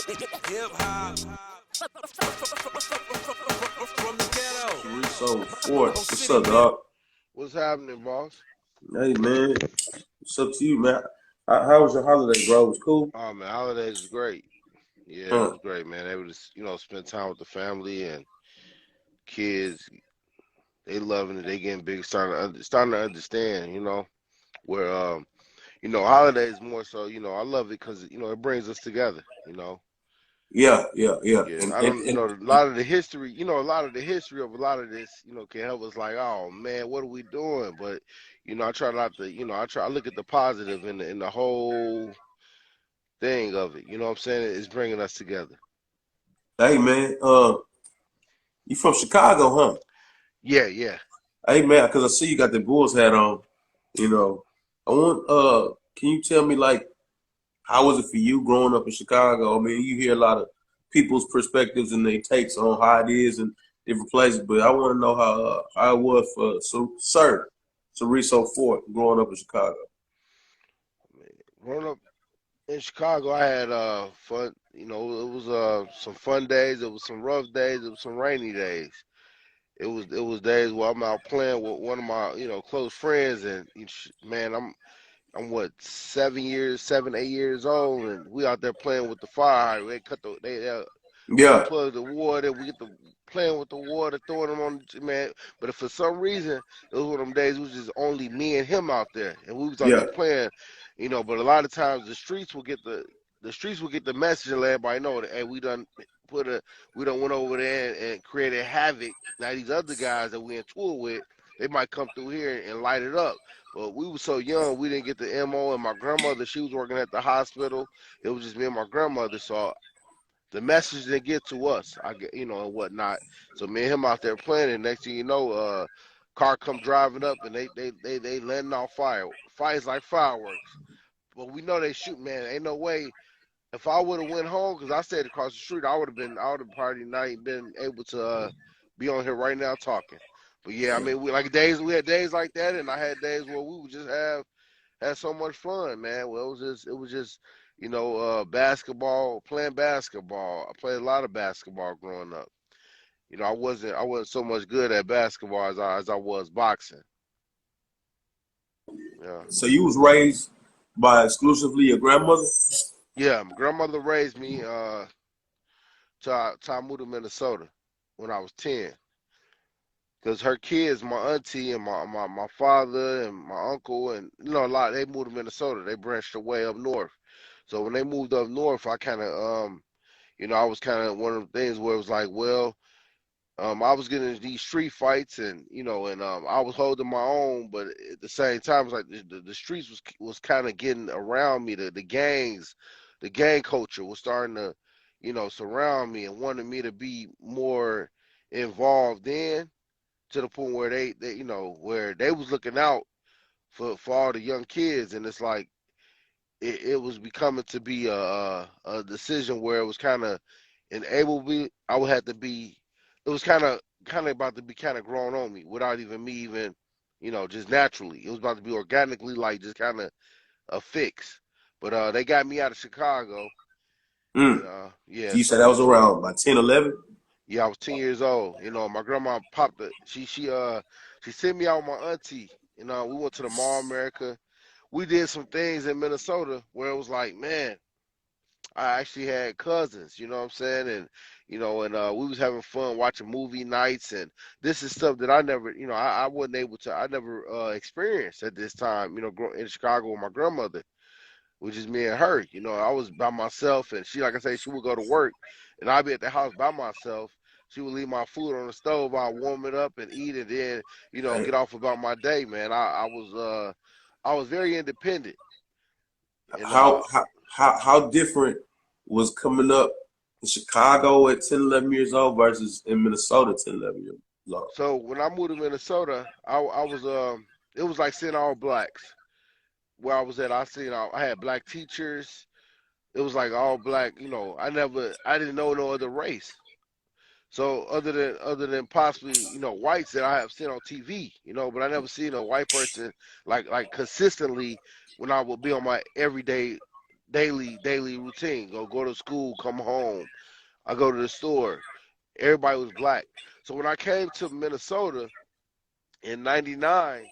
Hip hop from the ghetto. Cerreso Fort. Whole What's city, up, man. dog? What's happening, boss? Hey, man. What's up to you, man? How was your holiday, bro? It was cool? Oh man, holidays was great. Yeah, it Huh. was great, man. Able to spend time with the family and kids. They loving it. They getting big, starting to understand. Where holidays more so. I love it because it brings us together. Yeah, yeah, yeah. Yeah, And, I and, don't. and A lot of the history. A lot of the history of a lot of this. Can help us like, oh man, what are we doing? But I try not to. I look at the positive in the whole thing of it. You know what I'm saying? It's bringing us together. hey, man, you from Chicago, huh? Yeah, yeah. Hey, man, because I see you got the Bulls hat on. You know, I want, can you tell me, like, how was it for you growing up in Chicago? I mean, you hear a lot of people's perspectives and their takes on how it is in different places, but I want to know how it was for Sir Cerreso Fort growing up in Chicago. Growing up in Chicago, I had fun. It was some fun days. It was some rough days. It was some rainy days. It was days where I'm out playing with one of my close friends, and man, I'm what 7, 8 years old, and we out there playing with the fire hydrant. They cut the they Yeah, unplug the water. We get the playing with the water, throwing them on man. But if for some reason it was one of them days, it was just only me and him out there, and we was out yeah, there playing. But a lot of times the streets will get the message and let everybody know that hey, put a we done went over there and created havoc. Now these other guys that we in tour with, they might come through here and light it up. But we were so young, we didn't get the MO. And my grandmother, she was working at the hospital. It was just me and my grandmother. So the message didn't get to us, and whatnot. So me and him out there playing, and next thing you know, car come driving up, and they letting off fires like fireworks. But we know they shoot, man. Ain't no way. If I would have went home, because I stayed across the street, I would have probably not even been able to be on here right now talking. But yeah, I mean, we had days like that, and I had days where we would just had so much fun, man. Well, it was just basketball, playing basketball. I played a lot of basketball growing up. I wasn't so much good at basketball as I was boxing. Yeah, so you was raised by exclusively your grandmother? yeah. My grandmother raised me till I moved to Minnesota when I was 10. Cause her kids, my auntie and my father and my uncle and a lot, they moved to Minnesota. They branched away up north. So when they moved up north, I kind of I was kind of one of the things where it was like, well, I was getting into these street fights, and I was holding my own, but at the same time, it was like the streets was kind of getting around me. The gangs, the gang culture was starting to, surround me and wanted me to be more involved in to the point where where they was looking out for all the young kids, and it's like it was becoming to be a decision where it was kind of enable me. I would have to be. It was kind of about to be kind of grown on me without even me even just naturally. It was about to be organically like just kind of a fix. But they got me out of Chicago, and Mm. yeah, You said so that was around by 10, 11? yeah, I was 10 years old. My grandma popped the she sent me out with my auntie. We went to the Mall America. We did some things in Minnesota where it was like, man, I actually had cousins, you know what I'm saying? And we was having fun watching movie nights, and this is stuff that I never, I wasn't able to, I never experienced at this time, in Chicago with my grandmother, which is me and her. I was by myself, and she, like I say, she would go to work, and I'd be at the house by myself. She would leave my food on the stove. I'd warm it up and eat it, then, Hey, get off about my day, man. I was very independent, and how different was coming up in Chicago at 10, 11 years old versus in Minnesota 10, 11 years old? so when I moved to Minnesota, I was it was like seeing all blacks. Where I was at, I had black teachers. It was like all black. I didn't know no other race. So other than possibly whites that I have seen on TV, but I never seen a white person like consistently when I would be on my everyday daily routine. Go to school, come home. I go to the store. Everybody was black. So when I came to Minnesota in 99,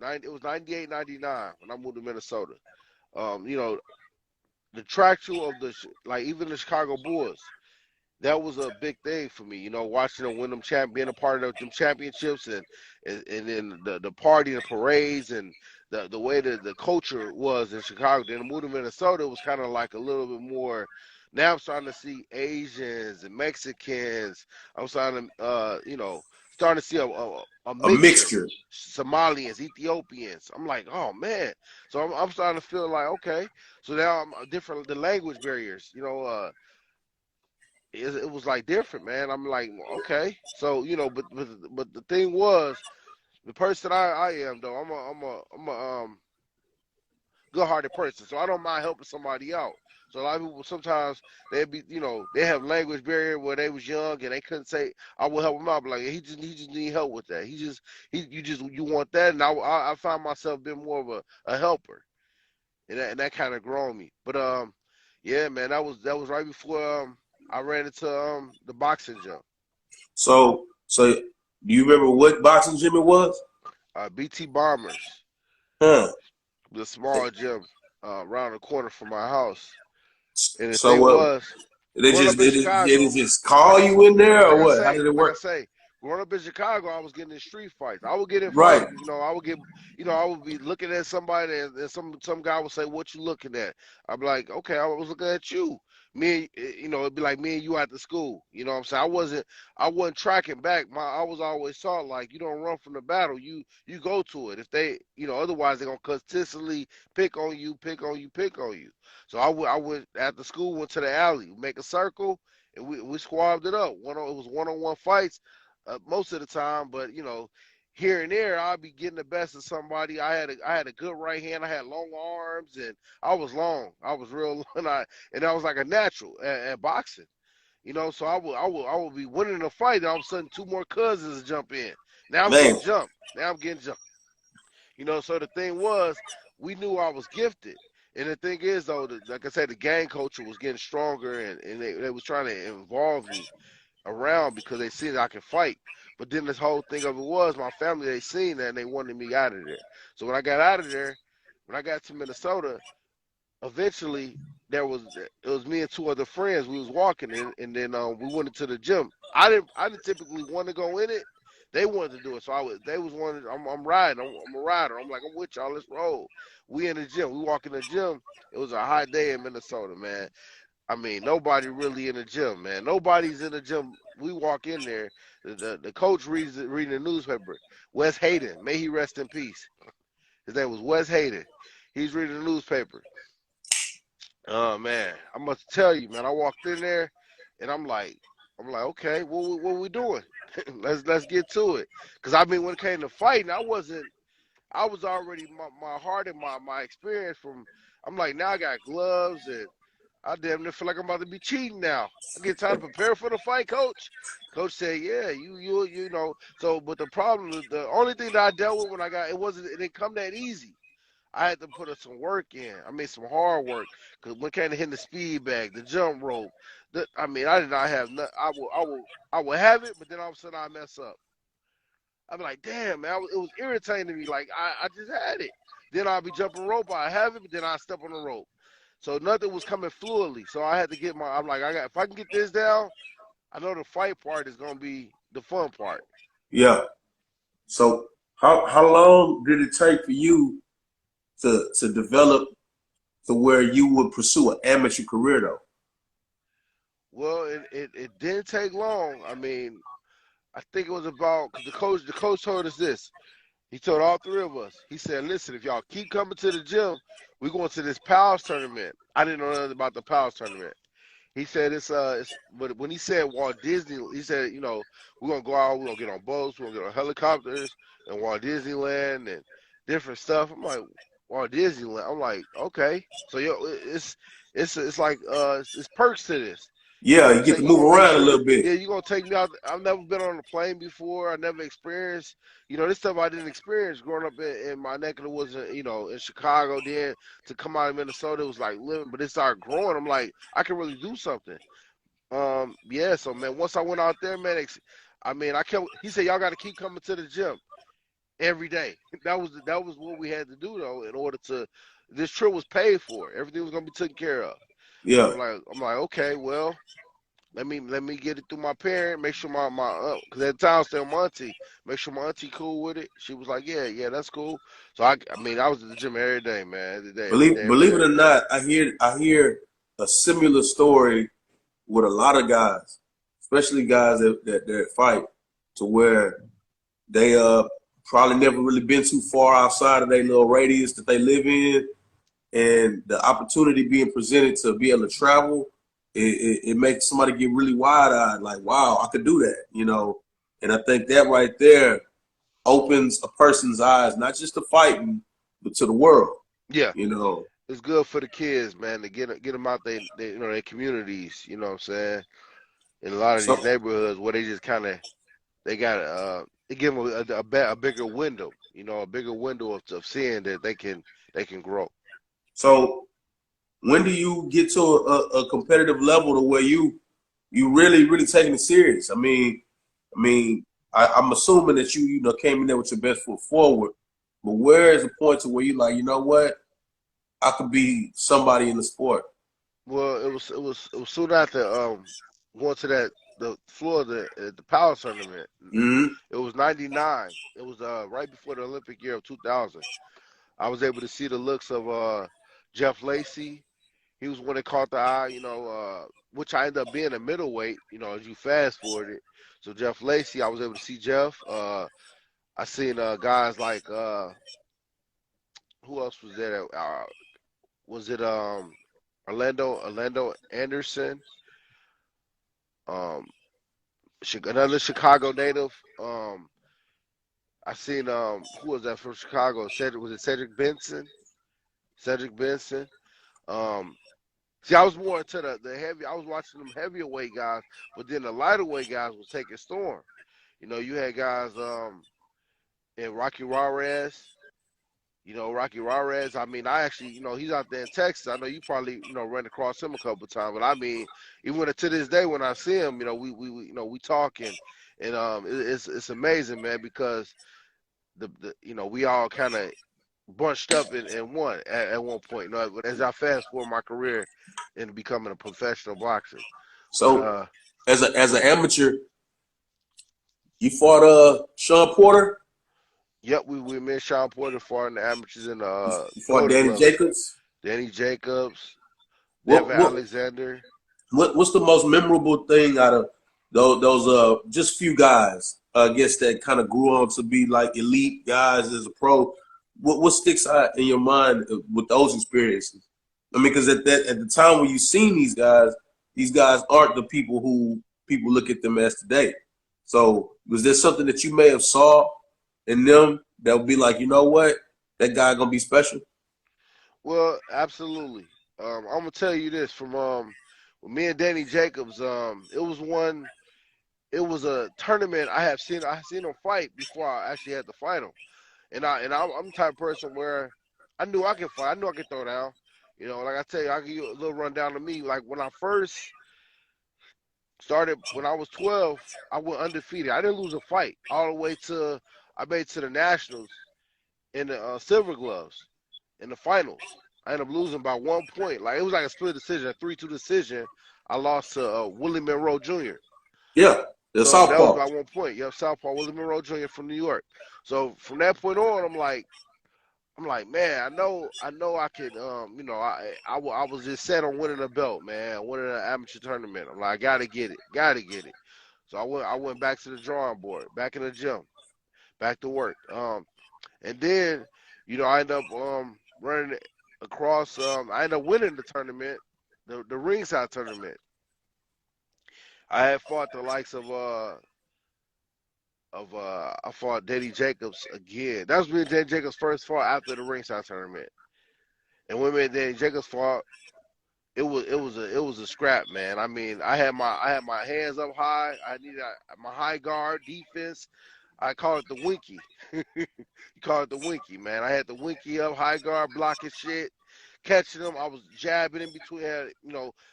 it was 98, 99 when I moved to Minnesota. You know, the traction of like even the Chicago Bulls, that was a big thing for me. You know, watching them win being a part of them championships, and then the party, the parades, and the way that the culture was in Chicago. Then I moved to Minnesota, it was kind of like a little bit more. Now I'm starting to see Asians and Mexicans. I'm starting to, starting to see a A mixture. mixture. Somalians, Ethiopians. I'm like, oh man. So I'm starting to feel like, okay. So now I'm different. The language barriers, it was like different, man. I'm like, okay, so but the thing was, the person I am though, I'm a good-hearted person, so I don't mind helping somebody out. So a lot of people sometimes they have language barrier where they was young and they couldn't say. I will help them out, but like he just need help with that. You want that, and I find myself being more of a helper, and that kind of grown me. But yeah, man, that was right before I ran into the boxing gym, So do you remember what boxing gym it was? BT Bombers, Huh. the small gym around the corner from my house. And the So thing was, they growing just up in they Chicago, just call you in there or what? How did it like I work? say, growing up in Chicago, I was getting in street fights. I would get in Right. fights. I would get, I would be looking at somebody, and some guy would say, "What you looking at?" I'm like, "Okay, I was looking at you." It'd be like me and you at the school. You know what I'm saying? I wasn't tracking back. I was always taught like you don't run from the battle. You go to it. If they, otherwise they're gonna consistently pick on you, pick on you, pick on you. So I went after school, went to the alley, make a circle, and we squabbed it up. It was one-on-one fights most of the time, but here and there I'd be getting the best of somebody. I had a good right hand. I had long arms, and I was long. I was real, and I was like a natural at boxing. So I would be winning a fight, and all of a sudden two more cousins jump in. Now I'm Man. getting jumped. Now I'm getting jumped. So the thing was, we knew I was gifted. And the thing is, though, like I said, the gang culture was getting stronger, and they was trying to involve me around because they seen that I could fight. But then this whole thing of it was my family, they seen that and they wanted me out of there. So when I got out of there, when I got to Minnesota, eventually it was me and two other friends. We was walking and then we went into the gym. I didn't typically want to go in it. They wanted to do it, so they was wanted. I'm riding. I'm a rider. I'm like, I'm with y'all. Let's roll. We in the gym. We walk in the gym. It was a hot day in Minnesota, man. I mean, nobody really in the gym, man. Nobody's in the gym. We walk in there. The coach reading the newspaper. Wes Hayden, may he rest in peace. His name was Wes Hayden. He's reading the newspaper. Oh man, I must tell you, man. I walked in there, and I'm like, okay, what we doing? Let's get to it. Cause I mean, when it came to fighting, I wasn't. I was already my heart and my experience from. I'm like, now I got gloves, and I damn near feel like I'm about to be cheating now. I get time to prepare for the fight, coach. Coach said, yeah, you know. So, but the problem, the only thing that I dealt with when it didn't come that easy. I had to put some work in. I mean, some hard work. Because when it came to hitting the speed bag, the jump rope, I mean, I did not have nothing. I will have it, but then all of a sudden I mess up. I'd be like, damn, man, it was irritating to me. Like, I just had it. Then I'll be jumping rope. I have it, but then I step on the rope. So nothing was coming fluidly. So I had to I'm like, if I can get this down, I know the fight part is going to be the fun part. Yeah. So how long did it take for you to develop to where you would pursue an amateur career though? Well, it didn't take long. I mean, I think it was about because the coach told us this. He told all three of us. He said, "Listen, if y'all keep coming to the gym, we're going to this pals tournament." I didn't know nothing about the pals tournament. He said but when he said Walt Disney, he said, we're gonna go out, we're gonna get on boats, we're gonna get on helicopters and Walt Disneyland and different stuff. I'm like, Walt Disneyland. I'm like, okay. So it's like it's perks to this. Yeah, you get Say to you move gonna make around a sure, little bit. yeah, you gonna take me out. I've never been on a plane before. I never experienced, this stuff I didn't experience growing up in my neck of the woods, in Chicago. Then to come out of Minnesota, it was like living, but it started growing. I'm like, I can really do something. Yeah. So man, once I went out there, man, I mean, I kept. He said, y'all got to keep coming to the gym every day. That was what we had to do though, in order to. This trip was paid for. Everything was gonna be taken care of. So Yeah. I'm like, okay, well. Let me get it through my parent. Make sure my because at the time I was still my auntie. Make sure my auntie cool with it. She was like, yeah, that's cool. So I mean, I was at the gym every day, man, every day, every Believe it day. or not, I hear a similar story with a lot of guys, especially guys that fight, to where they probably never really been too far outside of their little radius that they live in, and the opportunity being presented to be able to travel, it makes somebody get really wide eyed, like, wow, I could do that. And I think that right there opens a person's eyes, not just to fighting, but to the world. Yeah, You know. it's good for the kids, man, to get them out their communities. You know what I'm saying? In a lot of these So neighborhoods where they just kind of they got it give them a bigger window. A bigger window of seeing that they can grow. so when do you get to a competitive level to where you really taking it serious? I'm assuming that you came in there with your best foot forward, but where is the point to where you like, you know what, I could be somebody in the sport? Well, it was soon after going to the Florida the power tournament. Hmm. It was '99. It was right before the Olympic year of 2000. I was able to see the looks of Jeff Lacey. He was one that caught the eye, which I ended up being a middleweight. As you fast forward it. So Jeff Lacey, I was able to see Jeff. I seen guys like who else was there? Was it Orlando Anderson? Um, another Chicago native. I seen who was that from Chicago? Was it Cedric Benson? Cedric Benson. Um, see, I was more into the heavy. I was watching them heavier weight guys, but then the lighter weight guys was taking storm. You had guys in Rocky Juarez. Rocky Juarez. I mean, I actually, he's out there in Texas. I know you probably, ran across him a couple of times, but I mean, even to this day when I see him, we talking, and it's amazing, man, because we all kind of bunched up in one at one point. As I fast forward my career in becoming a professional boxer, but So as an amateur, you fought Sean Porter, yep, we me and Sean Porter fought in the amateurs in the you fought Golden Danny Gloves. Jacobs. Danny Jacobs, What Devin what Alexander. what's the most memorable thing out of those just few guys, I guess, that kind of grew on to be like elite guys as a pro? What sticks out in your mind with those experiences? I mean, because at the time when you seen these guys aren't the people who people look at them as today. So was there something that you may have saw in them that would be like, you know what, that guy gonna be special? Well, absolutely. I'm gonna tell you this from with me and Danny Jacobs. It was a tournament I seen him fight before I actually had to fight him. I'm the type of person where I knew I could fight. I knew I could throw down. Like I tell you, I'll give you a little rundown of me. Like when I first started, when I was 12, I went undefeated. I didn't lose a fight all the way to I made it to the nationals in the silver gloves in the finals. I ended up losing by 1 point. Like it was like a split decision, a 3-2 decision. I lost to Willie Monroe Jr. Yeah, the So that was southpaw. by 1 point. Yep, Southpaw Willie Monroe Jr. from New York. So from that point on, I'm like, man, I know, I could, I was just set on winning a belt, man, winning an amateur tournament. I'm like, I gotta get it. So I went back to the drawing board, back in the gym, back to work. And then, I ended up running across. I ended up winning the tournament, the ringside tournament. I had fought the likes of I fought Danny Jacobs again. That was me and Danny Jacobs' first fight after the ringside tournament. And when me and Danny Jacobs fought, it was a scrap, man. I mean, I had my hands up high. I needed my high guard defense. I call it the winky. You call it the winky, man. I had the winky up, high guard, blocking shit, catching them. I was jabbing in between, had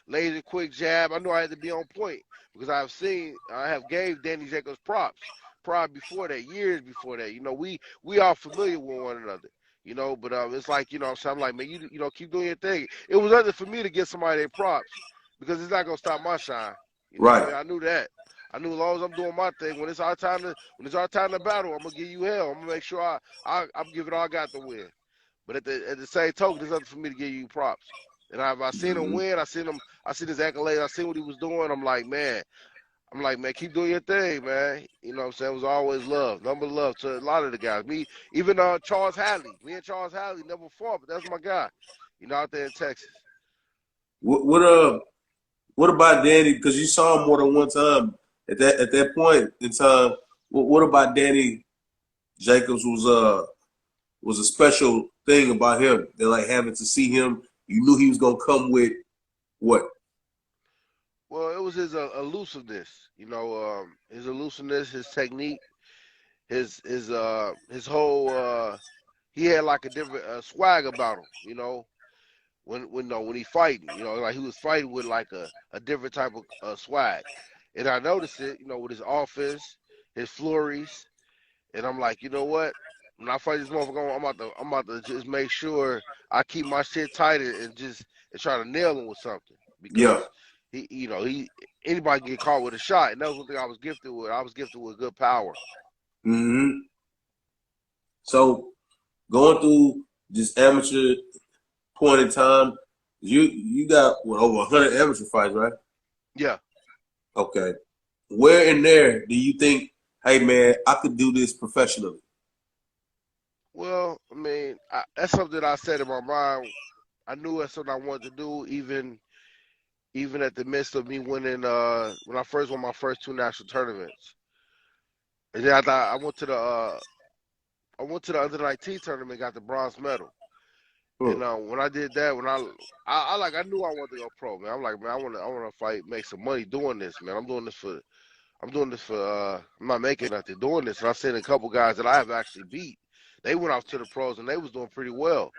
laser quick jab. I knew I had to be on point because I have gave Danny Jacobs props, probably before that, years before that. We are familiar with one another. But it's like what I'm saying, I'm like, man, keep doing your thing. It was nothing for me to get somebody their props because it's not gonna stop my shine. You know what I Right. mean? I knew that. I knew as long as I'm doing my thing, when it's our time to battle, I'm gonna give you hell. I'm gonna make sure I'm giving all I got to win. But at the same token, there's nothing for me to give you props. And I seen him Hmm. win. I seen his accolades. I seen what he was doing. I'm like, man, keep doing your thing, man. You know what I'm saying? It was always love, number love to a lot of the guys. Me, even Charles Hadley. Me and Charles Hadley never fought, but that's my guy. Out there in Texas. What what uh what about Danny? Because you saw him more than one time. At that point in time, what about Danny Jacobs was a special thing about him. That like having to see him, you knew he was gonna come with what? Well, it was his elusiveness. His elusiveness, his technique, his whole. He had like a different swag about him. When he fighting, like he was fighting with like a different type of swag, and I noticed it, with his offense, his flurries, and I'm like, you know what? When I fight this motherfucker, I'm about to just make sure I keep my shit tight and try to nail him with something Yeah. because he anybody can get caught with a shot, and that was one thing I was gifted with. I was gifted with good power. Hmm. So going through this amateur point in time, you got what over 100 amateur fights, right? Yeah. Okay. Where in there do you think, hey man, I could do this professionally? Well, I mean, that's something I said in my mind. I knew that's something I wanted to do, even at the midst of me winning when I first won my first two national tournaments. And then I went to the under 19 tournament, got the bronze medal. Huh. And when I did that, I knew I wanted to go pro, man. I'm like, man, I want to fight, make some money doing this, man. I'm not making nothing doing this. And I've seen a couple guys that I have actually beat. They went off to the pros and they was doing pretty well.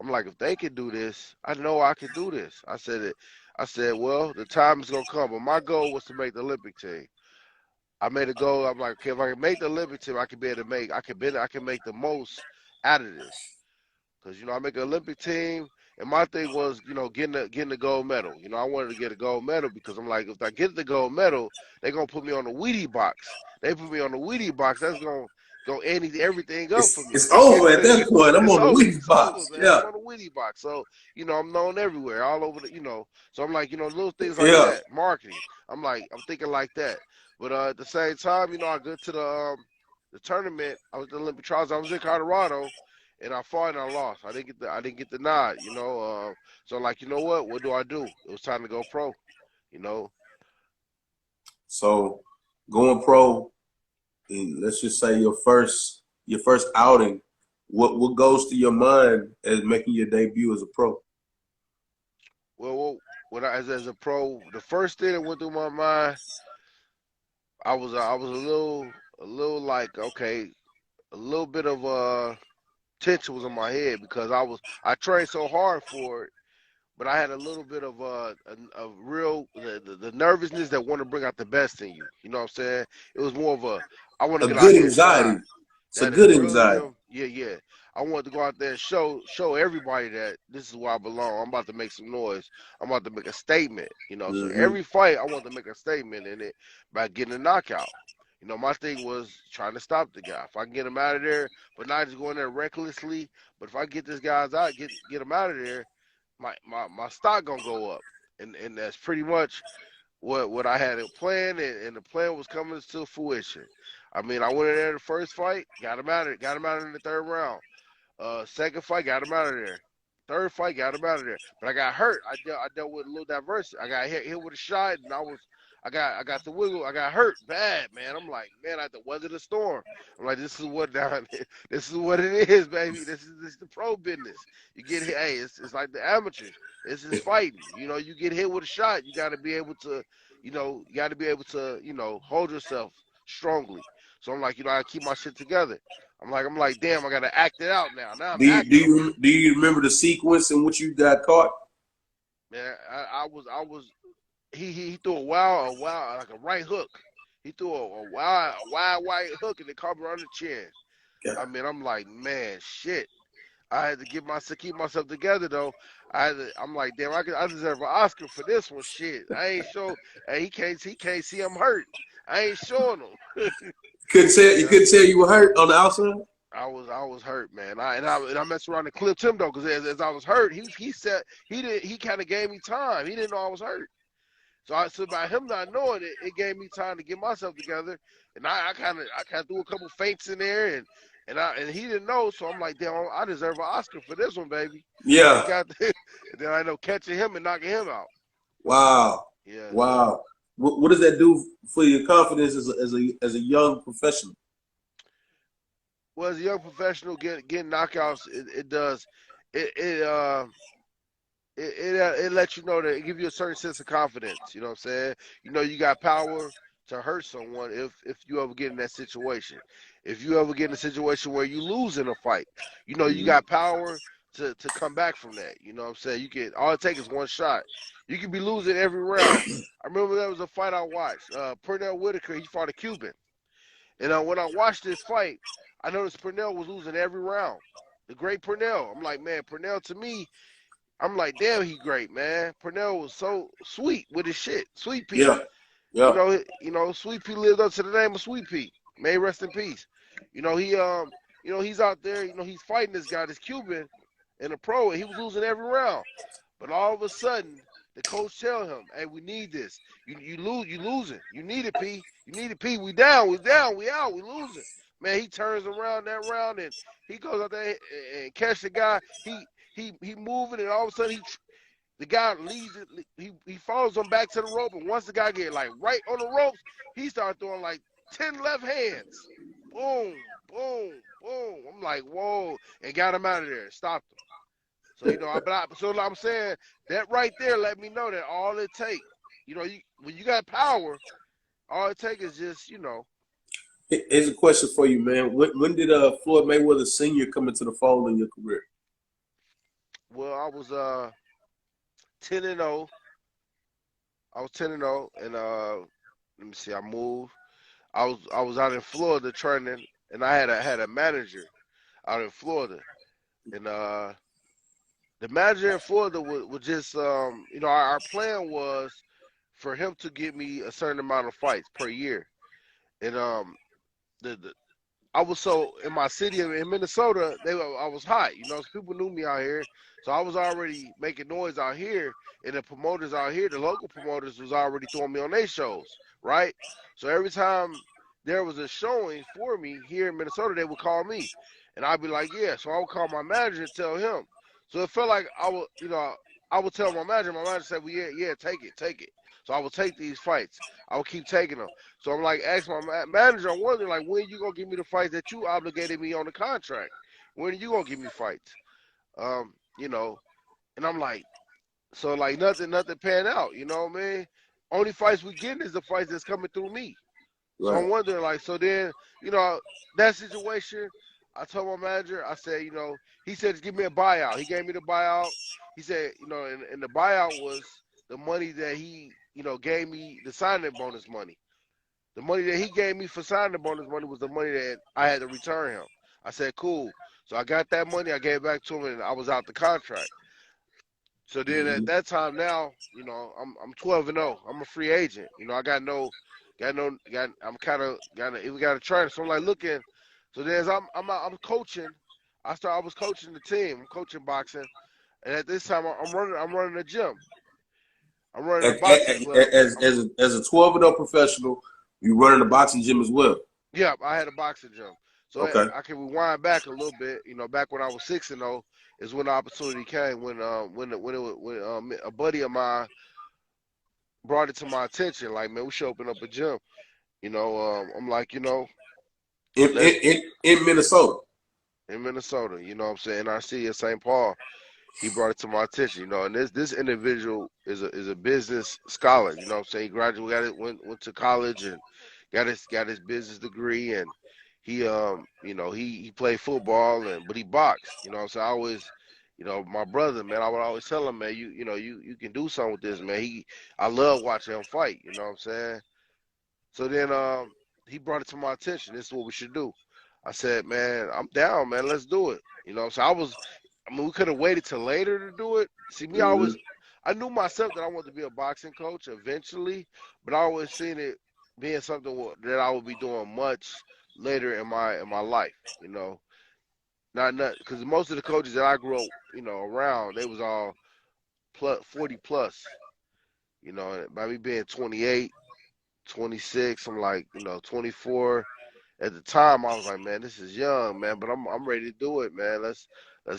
I'm like, if they can do this, I know I can do this. I said, well, the time is gonna come. But my goal was to make the Olympic team. I made a goal. I'm like, okay, if I can make the Olympic team, I can make the most out of this. Because I make an Olympic team, and my thing was, getting the gold medal. I wanted to get a gold medal because I'm like, if I get the gold medal, they're gonna put me on the Wheatie box. They put me on the Wheatie box. That's gonna go everything up for me. It's over at that point. I'm It's on the over. weed It's over, box. man. Yeah. I'm on the Wheatie box. So, I'm known everywhere, all over So I'm like, little things like Yeah. that, marketing. I'm thinking like that. But at the same time, I go to the tournament. I was at the Olympic trials. I was in Colorado, and I fought and I lost. I didn't get the nod. So I'm like, you know what? What do I do? It was time to go pro. You know. So going pro, and let's just say your first outing, what goes to your mind as making your debut as a pro? Well, when as a pro, the first thing that went through my mind, I was a little like, okay, a little bit of tension was in my head because I trained so hard for it, but I had a little bit of a real the nervousness that want to bring out the best in you. You know what I'm saying? It was more of I want to A get out good there and shine. anxiety. It's a That good anxiety. adrenaline, yeah, yeah. I wanted to go out there and show everybody that this is where I belong. I'm about to make some noise. I'm about to make a statement. So Hmm. every fight I want to make a statement in it by getting a knockout. My thing was trying to stop the guy. If I can get him out of there, but not just going there recklessly. But if I get this guy's out, get him out of there, my stock gonna go up. And that's pretty much what I had planned, and the plan was coming to fruition. I mean, I went in there the first fight, got him out in the third round. Second fight, got him out of there. Third fight, got him out of there. But I got hurt. I dealt with a little diversity. I got hit with a shot, and I got the wiggle. I got hurt bad, man. I'm like, man, I had to weather the storm. I'm like, this is what this is what it is, baby. This is the pro business. You get hit. Hey, it's like the amateurs. This is fighting. You know, you get hit with a shot. You got to be able to, hold yourself strongly. So I'm like, I keep my shit together. I'm like, damn, I gotta act it out now. Now I'm acting. Do you remember the sequence in which you got caught? Man, I was. He threw a wild like a right hook. He threw a wild white hook and it caught me on the chin. Yeah. I mean, I'm like, man, shit. I had to keep myself together though. I'm like, damn, I deserve an Oscar for this one. Shit, I ain't show. Hey, he can't see I'm hurt. I ain't showing him. You couldn't tell you were hurt on the outside. I was hurt, man. I messed around and clipped him though, because as I was hurt, he said he kind of gave me time. He didn't know I was hurt. So by him not knowing it, it gave me time to get myself together, and I kind of threw a couple feints in there, and he didn't know, so I'm like, damn, I deserve an Oscar for this one, baby. Yeah. And then I know catching him and knocking him out. Wow. Yeah. Wow. What does that do for your confidence as a young professional? Well, as a young professional, getting knockouts, it does. It lets you know that it gives you a certain sense of confidence. You know what I'm saying? You know you got power to hurt someone if you ever get in that situation. If you ever get in a situation where you lose in a fight, you got power to come back from that. You know what I'm saying? All it takes is one shot. You can be losing every round. I remember there was a fight I watched. Pernell Whitaker, he fought a Cuban. And when I watched this fight, I noticed Pernell was losing every round. The great Pernell. I'm like, man, Pernell to me, I'm like, damn, he great, man. Pernell was so sweet with his shit. Sweet Pea. Yeah. Yeah. Sweet Pea lived up to the name of Sweet Pea. May he rest in peace. He's out there, he's fighting this guy, this Cuban, in a pro, and he was losing every round. But all of a sudden, the coach tell him, hey, we need this. You losing. You need it, P. You need it, P. We down, we out, we losing. Man, he turns around that round and he goes out there and catch the guy. He moving, and all of a sudden the guy leads it. He follows him back to the rope, and once the guy get like right on the ropes, he started throwing like 10 left hands. Boom, boom, boom. I'm like, whoa, and got him out of there, stopped him. So I'm saying that right there let me know that all it takes, when you got power, all it takes is just, Here's a question for you, man. When did Floyd Mayweather Sr. come into the fold in your career? Well, I was 10-0. I was 10-0, and let me see. I moved. I was out in Florida training, and I had a manager out in Florida, and the manager in Florida was just our plan was for him to give me a certain amount of fights per year, and I was so in my city in Minnesota, I was hot. People knew me out here, so I was already making noise out here, and the promoters out here, the local promoters, was already throwing me on their shows, right? So every time there was a showing for me here in Minnesota, they would call me, and I'd be like, yeah. So I would call my manager and tell him. So it felt like I would tell my manager. My manager said, well, yeah, take it. So I would take these fights. I would keep taking them. So I'm like, ask my manager, I'm wondering, like, when you going to give me the fights that you obligated me on the contract? When are you going to give me fights? And I'm like, so, like, nothing panned out, you know what I mean? Only fights we getting is the fights that's coming through me. Right. So I'm wondering, like, so then, that situation, I told my manager, I said, he said, give me a buyout. He gave me the buyout. He said, and the buyout was the money that he, gave me, the signing bonus money. The money that he gave me for signing the bonus money was the money that I had to return him. I said, cool. So I got that money. I gave it back to him, and I was out the contract. So then at that time now, I'm 12-0. I'm a free agent. I got I'm kind of we got a trainer. So I'm like looking. So then as I'm coaching, I was coaching the team. I'm coaching boxing, and at this time I'm running a gym. I'm running a boxing club. As a 12-0 professional, you running a boxing gym as well. Yeah, I had a boxing gym. So Okay. I can rewind back a little bit. Back when I was 6-0 is when the opportunity came when a buddy of mine brought it to my attention. Like, man, we should open up a gym. I'm like, In let's in Minnesota. in Minnesota. You know what I'm saying? I see in St. Paul. He brought it to my attention, and this individual is a business scholar. You know what I'm saying? He graduated, went to college and got his business degree, and he played football but he boxed. You know what I'm saying? I always, my brother, man, I would always tell him, man, you can do something with this, man. I love watching him fight. You know what I'm saying? So then he brought it to my attention. This is what we should do. I said, man, I'm down, man. Let's do it. So we could have waited till later to do it. See, Hmm. I knew myself that I wanted to be a boxing coach eventually, but I always seen it being something that I would be doing much later in my life. Not because most of the coaches that I grew up, around, they was all 40 plus. And by me being 28, 26, I'm like, 24. At the time, I was like, man, this is young, man, but I'm ready to do it, man. Let's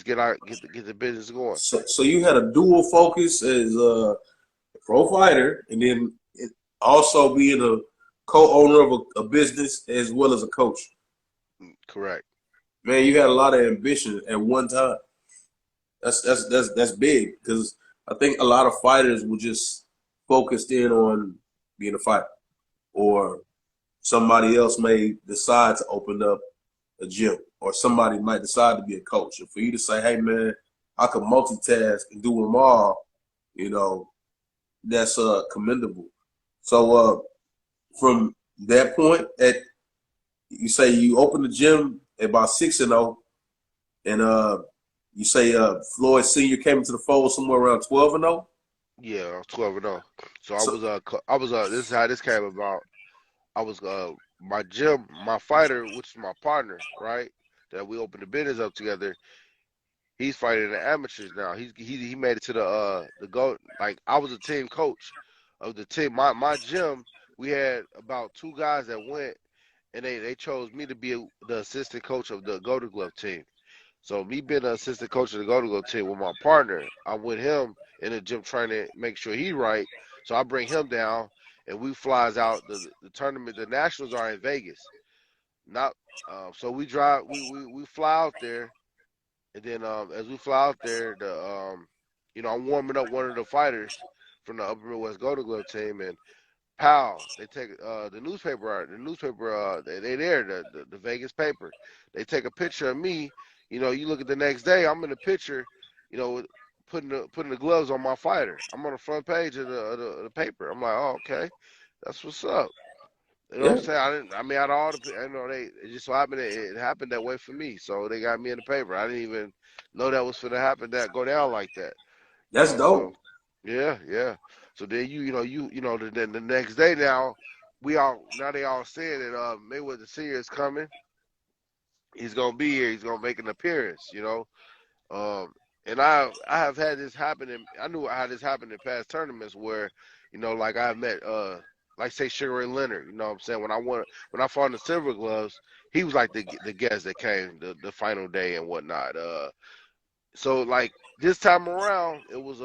get the business going. So you had a dual focus as a pro fighter, and then also being a co-owner of a business as well as a coach. Correct. Man, you had a lot of ambition at one time. That's big because I think a lot of fighters were just focused in on being a fighter, or somebody else may decide to open up a gym, or somebody might decide to be a coach. And for you to say, "Hey, man, I can multitask and do them all," that's commendable. So from that point, you say you opened the gym at about 6-0, and you say Floyd Sr. came into the fold somewhere around 12-0. Yeah, I was 12-0. So So I was this is how this came about. I was my fighter, which is my partner, right? That we opened the business up together. He's fighting in the amateurs now. He made it to the go. Like, I was a team coach of the team. My gym, we had about two guys that went, and they chose me to be the assistant coach of the Golden Glove team. So me being the assistant coach of the Golden Glove team with my partner, I'm with him in the gym trying to make sure he right. So I bring him down, and we flies out the tournament. The nationals are in Vegas. Not so we drive we fly out there, and then as we fly out there, I'm warming up one of the fighters from the Upper Midwest Golden Glove team, and pow, they take they there, the Vegas paper. They take a picture of me. You look at the next day, I'm in the picture, putting the gloves on my fighter. I'm on the front page of the paper. I'm like, oh, okay, that's what's up. You know what I'm yeah, saying? I mean, out of all the, it just so happened it happened that way for me. So they got me in the paper. I didn't even know that was going to happen, that go down like that. that's So dope. yeah, yeah. So then the next day now, they all saying that Mayweather Sr. is coming. He's gonna be here. He's gonna make an appearance. Um, and I have had this happen. I knew I had this happen in past tournaments where, like I met like say Sugar Ray Leonard. You know what I'm saying? When I fought in the Silver Gloves, he was like the guest that came the final day and whatnot. So like this time around, it was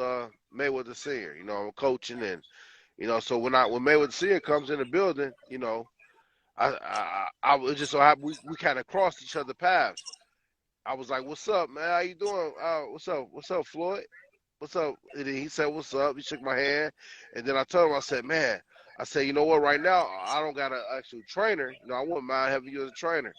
Mayweather Sr. I'm coaching, and so when Mayweather Sr. comes in the building, I was just so happy we kind of crossed each other paths. I was like, "What's up, man? How you doing? What's up? What's up, Floyd? What's up?" And then he said, "What's up?" He shook my hand, and then I told him, I said, "Man," I said, "You know what? Right now, I don't got an actual trainer. I wouldn't mind having you as a trainer."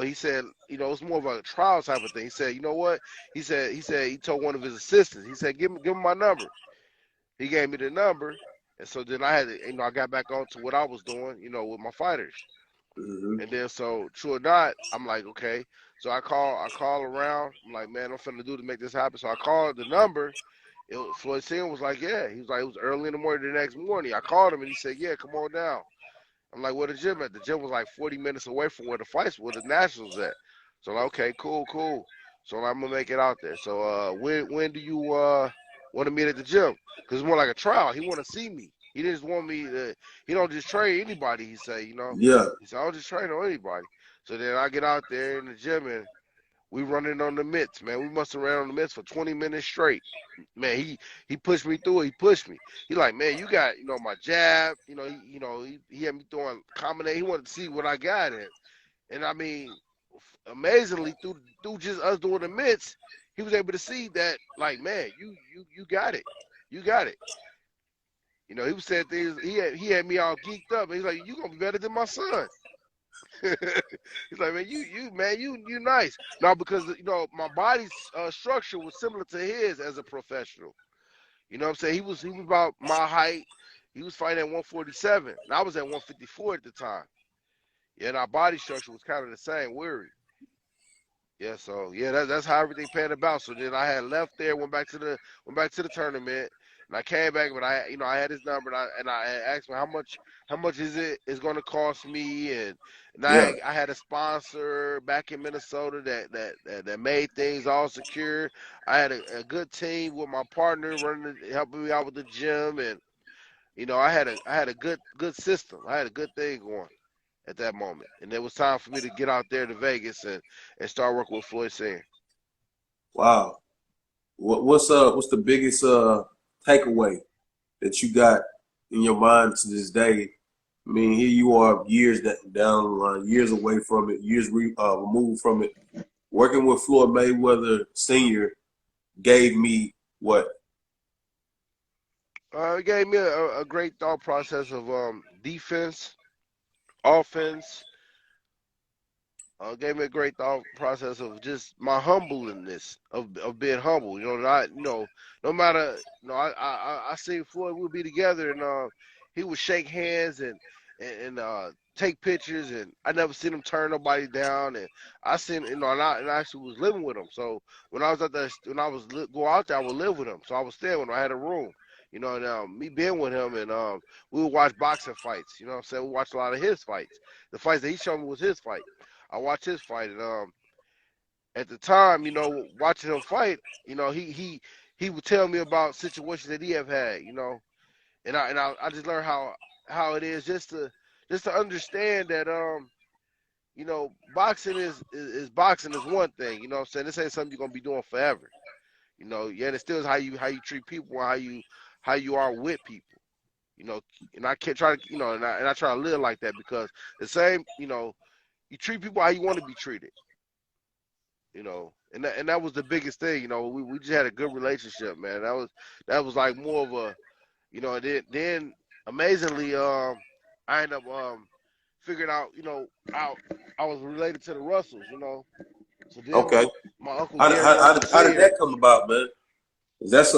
He said, it's more of a trial type of thing. He said, "You know what?" He told one of his assistants. He said, "Give him my number." He gave me the number, and so then I had to, I got back on to what I was doing, with my fighters. Hmm. And then so true or not, I'm like, okay. So I call around. I'm like, man, I'm finna do to make this happen. So I called the number. Floyd Senior was like, yeah. He was like, it was early in the morning the next morning. I called him and he said, yeah, come on down. I'm like, where the gym at? The gym was like 40 minutes away from where the Nationals at. So I'm like, okay, cool, cool. So I'm gonna make it out there. So when do you want to meet at the gym? Because it's more like a trial. He want to see me. He didn't just want me to. He don't just train anybody. He say, Yeah, He said, I don't just train on anybody. So then I get out there in the gym and we running on the mitts, man. We must have ran on the mitts for 20 minutes straight. Man, he pushed me through it. He pushed me. He like, man, you got, my jab. He had me throwing combination. He wanted to see what I got in. And I mean, amazingly, through just us doing the mitts, he was able to see that, like, man, you got it. You got it. He was saying things. He had me all geeked up. And he's like, you gonna be better than my son. He's like, man, you nice. No, because my body's structure was similar to his as a professional. You know what I'm saying? He was about my height. He was fighting at 147, and I was at 154 at the time. Yeah, and our body structure was kind of the same. Weary. Yeah, so yeah, that's how everything panned about. So then I had left there, went back to the tournament, and I came back, but I had his number, and I had asked him how much is going to cost me, and Yeah. I had a sponsor back in Minnesota that made things all secure. I had a good team with my partner helping me out with the gym, and I had a good system. I had a good thing going at that moment, and it was time for me to get out there to Vegas and start working with Floyd Sr. Wow. What's the biggest takeaway that you got in your mind to this day? I mean, here you are, years down the line, years away from it, years removed from it. Working with Floyd Mayweather Sr. gave me what? It gave me a great thought process of defense, offense. Gave me a great thought process of just my humbleness of being humble. No matter, I seen Floyd, we'd be together, and he would shake hands and take pictures, and I never seen him turn nobody down. And I seen, and I actually was living with him. So when I was go out there, I would live with him. So I was staying when I had a room. And me being with him, and we would watch boxing fights. You know what I'm saying? We watched a lot of his fights. The fights that he showed me was his fight. I watched his fight, and at the time, watching him fight, he would tell me about situations that he have had, and I just learned how it is just to understand that boxing is boxing is one thing, you know what I'm saying? This ain't something you're gonna be doing forever, Yeah, it still is how you treat people and how you are with people, and I can't try to, and I try to live like that because the same, you treat people how you want to be treated, and that was the biggest thing, we just had a good relationship, man. That was like more of a, then amazingly, I ended up figuring out, I was related to the Russells, so then Okay. my uncle How, Gary how, how, Russell did, how did Sr., that come about, man? That's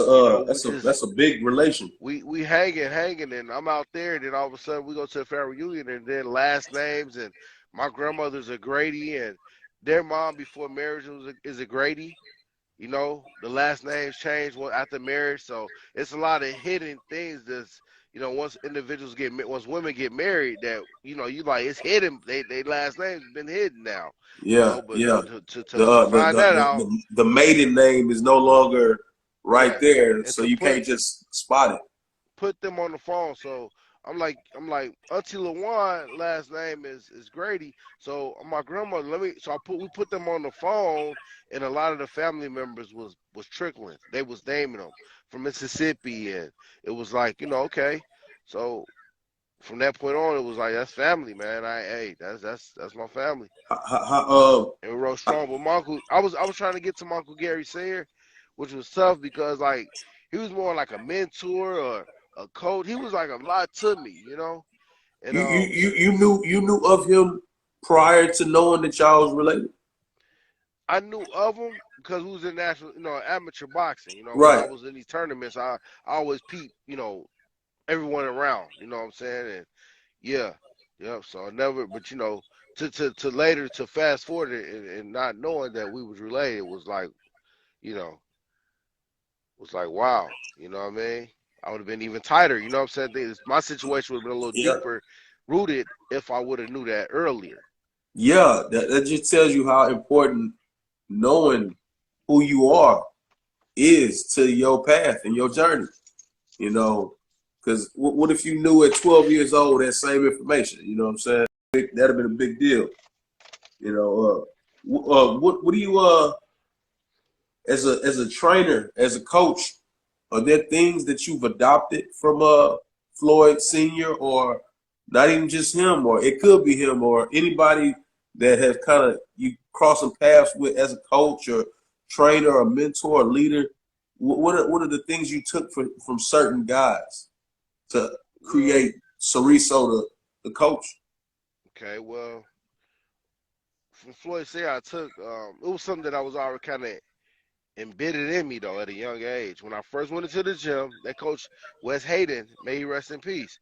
a big relation. we hanging, and I'm out there, and then all of a sudden we go to the family reunion, and then last names, and my grandmother's a Grady, and their mom before marriage is a Grady. The last names change after marriage, so it's a lot of hidden things that's, once women get married, that you like it's hidden. They last names been hidden now, Yeah, but yeah. to find that out, The maiden name is no longer right yeah, there, and so to you can't just spot it. put them on the phone. So I'm like Auntie LaJuan last name is Grady. So my grandmother, we put them on the phone, and a lot of the family members was trickling. They was naming them from Mississippi, and it was like, okay. So from that point on, it was like, that's family, man. That's my family. And we wrote How, strong. But my uncle, I was trying to get to my Uncle Gary Sr., which was tough because like he was more like a mentor or a coach. He was like a lot to me, And you knew of him prior to knowing that y'all was related? I knew of him because we was in national, amateur boxing. When I Right. was in these tournaments, I always peep, everyone around. You know what I'm saying? And yeah, yeah. So I never, but to later to fast forward and not knowing that we was related was like, you know. Was like, wow, you know what I mean? I would have been even tighter, you know what I'm saying? My situation would have been a little Yeah. deeper rooted if I would have knew that earlier. Yeah. That just tells you how important knowing who you are is to your path and your journey. Because what if you knew at 12 years old that same information? You know what I'm saying? That'd have been a big deal. You know, what do you as a trainer, as a coach, are there things that you've adopted from Floyd Sr. or not even just him, or it could be him or anybody that has kind of you crossing paths with as a coach or trainer or mentor or leader? What are the things you took from certain guys to Well, create Cerreso the coach? okay, well, from Floyd Say I took it was something that I was already kind of embedded in me though at a young age. When I first went into the gym, that coach Wes Hayden, may he rest in peace.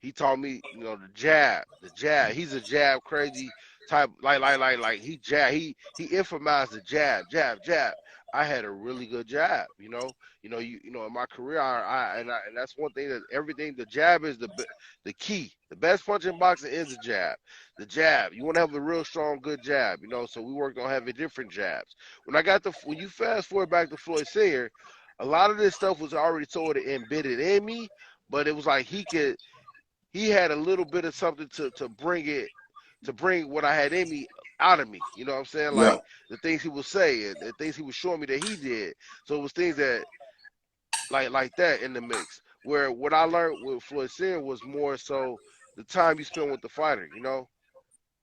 He taught me, the jab, the jab. He's a jab crazy type, like he jab. He infamized the jab, jab, jab. I had a really good jab, in my career, and that's one thing that everything. The jab is the key. The best punch in boxing is the jab. The jab. You want to have a real strong, good jab, So we worked on having different jabs. When you fast forward back to Floyd Sr., a lot of this stuff was already sort of embedded in me, but it was like he had a little bit of something to bring what I had in me out of me. You know what I'm saying? Yeah, Like the things he would say and the things he was showing me that he did. So it was things that like that in the mix. Where what I learned with Floyd Sin was more so the time you spend with the fighter,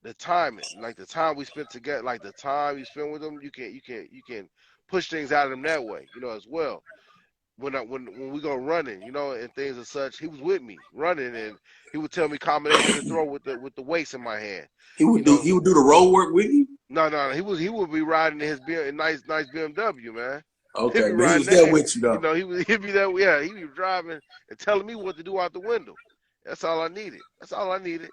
the timing, like the time we spent together, like the time you spend with them, you can push things out of them that way, as well when we go running, and things and such, he was with me running, and he would tell me combinations to throw with the weights in my hand. he You would do know, he would do the road work with you. no, he would be riding in his nice BMW, man. He'd Okay, be but he riding was there that. with you though. He'd be that. Yeah, he'd be driving and telling me what to do out the window. That's all I needed. That's all I needed.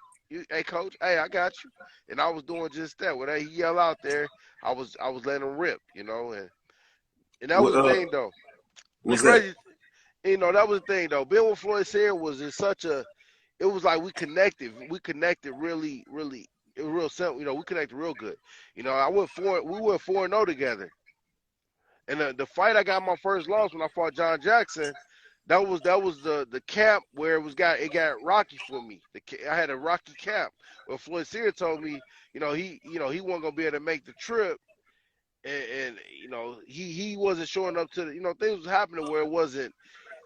Hey, coach. Hey, I got you. And I was doing just that. When he yell out there, I was letting him rip. And that What was the thing though. The was that? crazy that was the thing though. Being with Floyd Sayre was in such a. It was like we connected. We connected really, really. It was real simple. We connected real good. I went four. We went 4-0 together. And the fight I got my first loss when I fought John Jackson. That was the camp where it got rocky for me. I had a rocky camp where Floyd Sayre told me, he wasn't gonna be able to make the trip, and he wasn't showing up to the, things was happening where it wasn't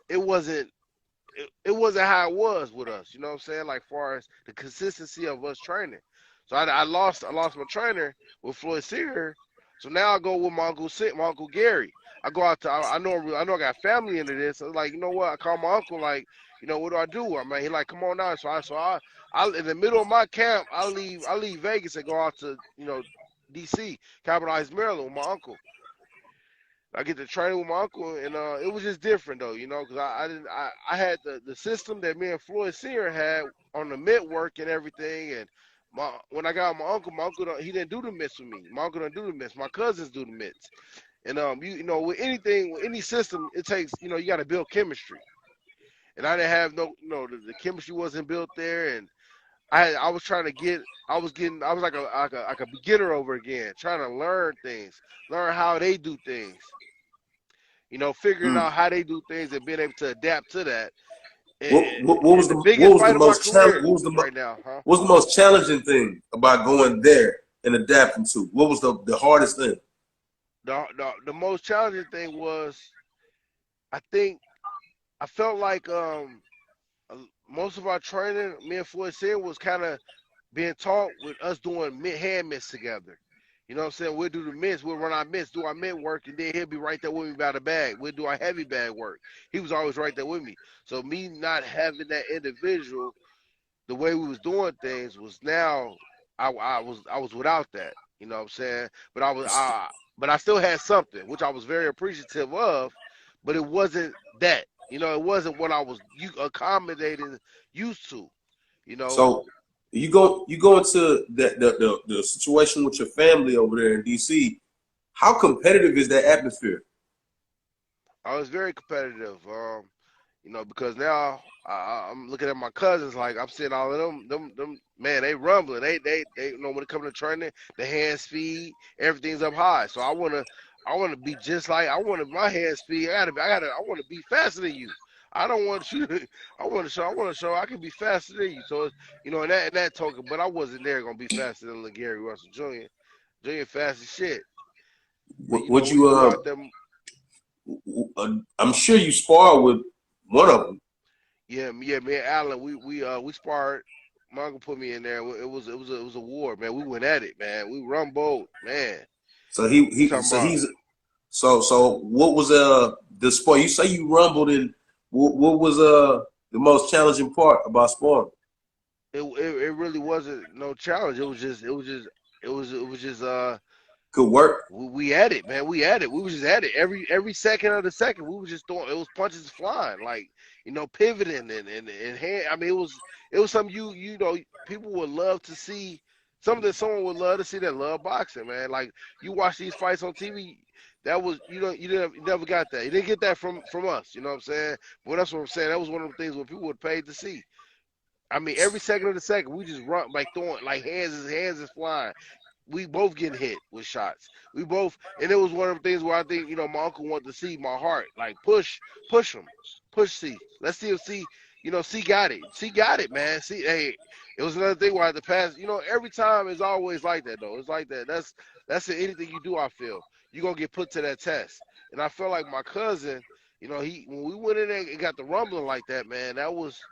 it wasn't how it was with us. You know what I'm saying? Like far as the consistency of us training. So I lost my trainer with Floyd Sear. So now I go with my uncle Gary. I go out to I know I got family into this. So like, you know what? I call my uncle like, what do I do? I mean, he like, come on down. So I in the middle of my camp, I leave Vegas and go out to, DC, Capitalized Maryland with my uncle. I get to train with my uncle, and it was just different though, because I didn't I had the system that me and Floyd Senior had on the mid work and everything, and when I got my uncle he didn't do the mitts with me. My uncle don't do the mitts. My cousins do the mitts, and with anything with any system, it takes you got to build chemistry, and I didn't have no the chemistry wasn't built there, and I was trying to I was like a beginner over again, trying to learn things, learn how they do things, figuring Mm. out how they do things and being able to adapt to that. And, What was and the what biggest was the fight of my most challenge? career right now, huh? What was the most challenging thing about going there and adapting to? What was the hardest thing? The most challenging thing was I think I felt like uh, most of our training, me and Floyd said, was kind of being taught with us doing hand mitts together. You know what I'm saying? We'll do the mitts, we'll run our mitts, do our mitt work, and then he'll be right there with me by the bag. We'll do our heavy bag work. He was always right there with me. So me not having that individual, the way we was doing things was now I was without that. You know what I'm saying? But I still had something, which I was very appreciative of, but it wasn't that. It wasn't what I was accommodating used to, you know. So you go into the situation with your family over there in DC. How competitive is that atmosphere? I was very competitive, because now I'm looking at my cousins like I'm seeing all of them man, they rumbling. They when it comes to training, the hand speed, everything's up high. So I wanna be just like I wanna my hand speed. I want to be faster than you. I don't want you to. I want to show I can be faster than you. So in that token, but I wasn't there gonna be faster than Gary Russell Jr. Jr. fast as shit. But Would when you you go out there, I'm sure you spar with one of them. yeah, me and Allen, we sparred. My uncle put me in there. It was a war, man. We went at it, man. We rumbled, man. So You talking about? so what was the sport? You say you rumbled, and what was the most challenging part about sparring? It really wasn't no challenge. It was just Good work. we had it, man. We had it. We was just at it every second of the second. We was just throwing. It was punches flying, like pivoting and hand. I mean, it was something people would love to see. Something that someone would love to see that love boxing, man. Like you watch these fights on TV. That was you never got that. You didn't get that from us. You know what I'm saying? But that's what I'm saying. That was one of the things where people would pay to see. I mean, every second of the second, we just run like throwing like hands is flying. We both getting hit with shots. We both, and it was one of the things where I think my uncle wanted to see my heart, like push him, push C. Let's see if C, C got it. C got it, man. C, hey, it was another thing where I had to pass. Every time it's always like that though. It's like that. That's in anything you do. I feel you're gonna get put to that test, and I feel like my cousin, he when we went in there and got the rumbling like that, man, that was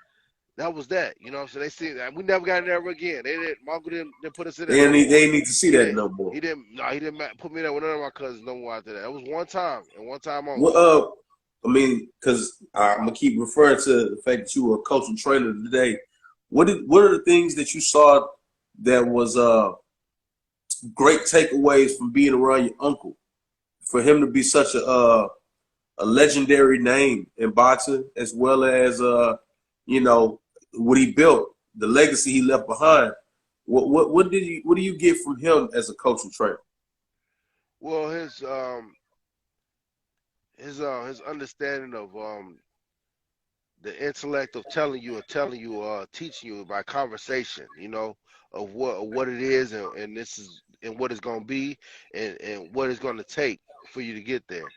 that. You know what I'm saying? They see that we never got in there ever again. They didn't. My uncle didn't put us in there no more. They need to see He that didn't. no more. He didn't. No, he didn't put me there with none of my cousins no more after that. That was one time and one time only. What I mean, because I'm gonna keep referring to the fact that you were a coach and trainer today. What are the things that you saw that was great takeaways from being around your uncle? For him to be such a legendary name in boxing, as well as you know what he built, the legacy he left behind. What do you get from him as a coach and trainer? Well, his understanding of the intellect of teaching you by conversation, of what it is and this is and what it's gonna be and what it's gonna take for you to get there.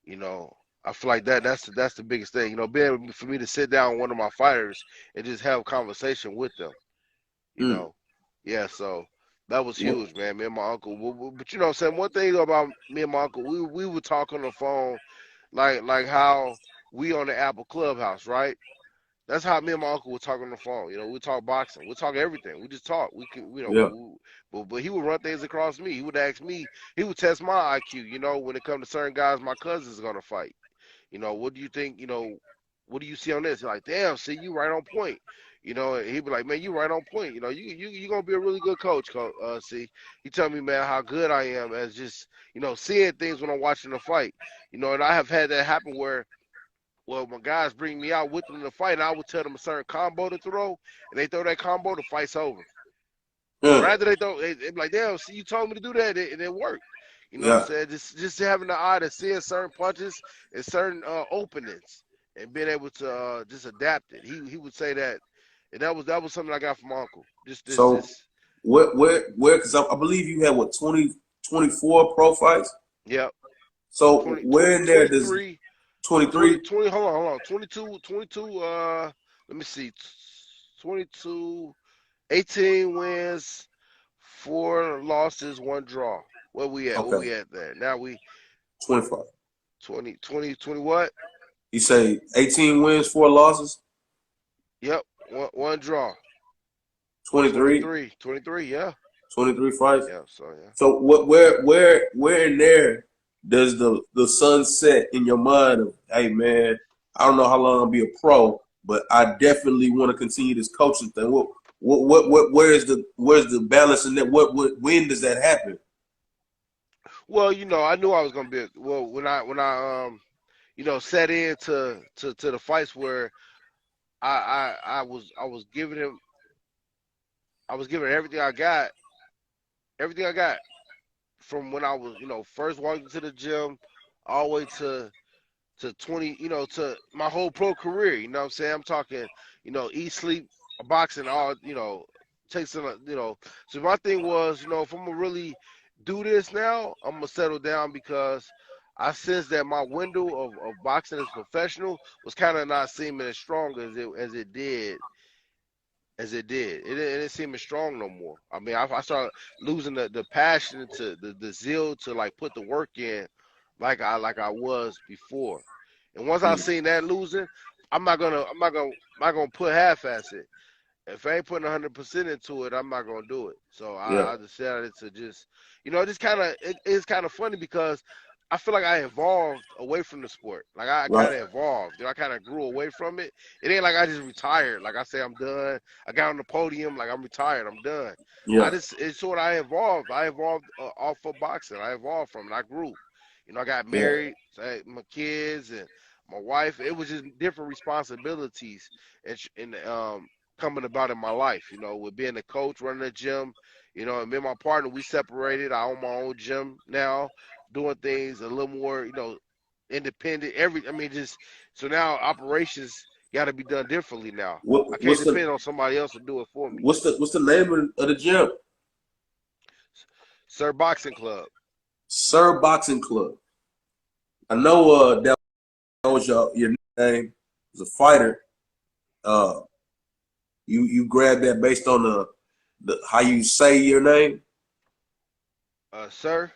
You know, I feel like that's the biggest thing. Being able for me to sit down with one of my fighters and just have a conversation with them. You Mm. know, yeah. So that was huge, man. Me and my uncle. But you know, what I'm saying one thing about me and my uncle, we would talk on the phone like how we on the Apple Clubhouse, right? That's how me and my uncle would talk on the phone. We talk boxing, we talk everything. We just talk. We can, Yeah. but he would run things across me. He would ask me. He would test my IQ. When it comes to certain guys, my cousin's gonna fight. What do you think? What do you see on this? You're like, damn, see, you right on point. And he'd be like, man, you right on point. You gonna be a really good coach. See, he tell me, man, how good I am as just seeing things when I'm watching the fight. And I have had that happen where well, when guys bring me out with them to fight, I would tell them a certain combo to throw, and they throw that combo, the fight's over. Mm. Right after they throw, they be like, damn, see, you told me to do that, and it worked. You know what I'm Yeah. saying? Just having the eye to seeing certain punches and certain openings and being able to just adapt it. He would say that, and that was something I got from my uncle. So where? Because I believe you had what 24 pro fights. Yep. So 20, where 20, in there does 23, 20, 23? 20, hold on, 22, let me see, 22, 18 wins, 4 losses, 1 draw. Where we at? Where Okay, we at there? Now we 25. 20 what? You say 18 wins, 4 losses, Yep, one draw. 23, 23, yeah. 23 fights. Yeah, so yeah. So where in there does the sun set in your mind of, hey man, I don't know how long I'll be a pro, but I definitely want to continue this coaching thing. Where's the balance in that? When does that happen? Well, I knew I was gonna be well when I set into the fights where I was giving him I was giving everything I got from when I was first walking to the gym all the way to 20, to my whole pro career. You know what I'm saying? I'm talking, eat, sleep, boxing, all, take some, So my thing was, if I'm gonna really do this now, I'm gonna settle down because I sensed that my window of boxing as professional was kind of not seeming as strong as it did. It didn't seem as strong no more. I mean, I started losing the passion to the zeal to like put the work in, like I was before. And once I Mm. seen that losing, I'm not gonna put half-ass it. If I ain't putting 100% into it, I'm not gonna do it. So Yeah, I decided to just, just it's kind of funny because I feel like I evolved away from the sport. Like I kind right. of evolved. I kind of grew away from it. It ain't like I just retired. Like I say, I'm done. I got on the podium. Like I'm retired. I'm done. Yeah, It's sort of I evolved. I evolved off of boxing. I evolved from it. I grew. I got yeah. married, so I had my kids and my wife. It was just different responsibilities and coming about in my life, with being a coach, running a gym, and me and my partner, we separated. I own my own gym now, doing things a little more, independent. Just so now operations got to be done differently now. I can't What's the depend on somebody else to do it for me. what's the name of the gym? Sir Boxing Club. Sir Boxing Club. I know that was your name as a fighter. Uh, you grabbed that based on the how you say your name. Sir,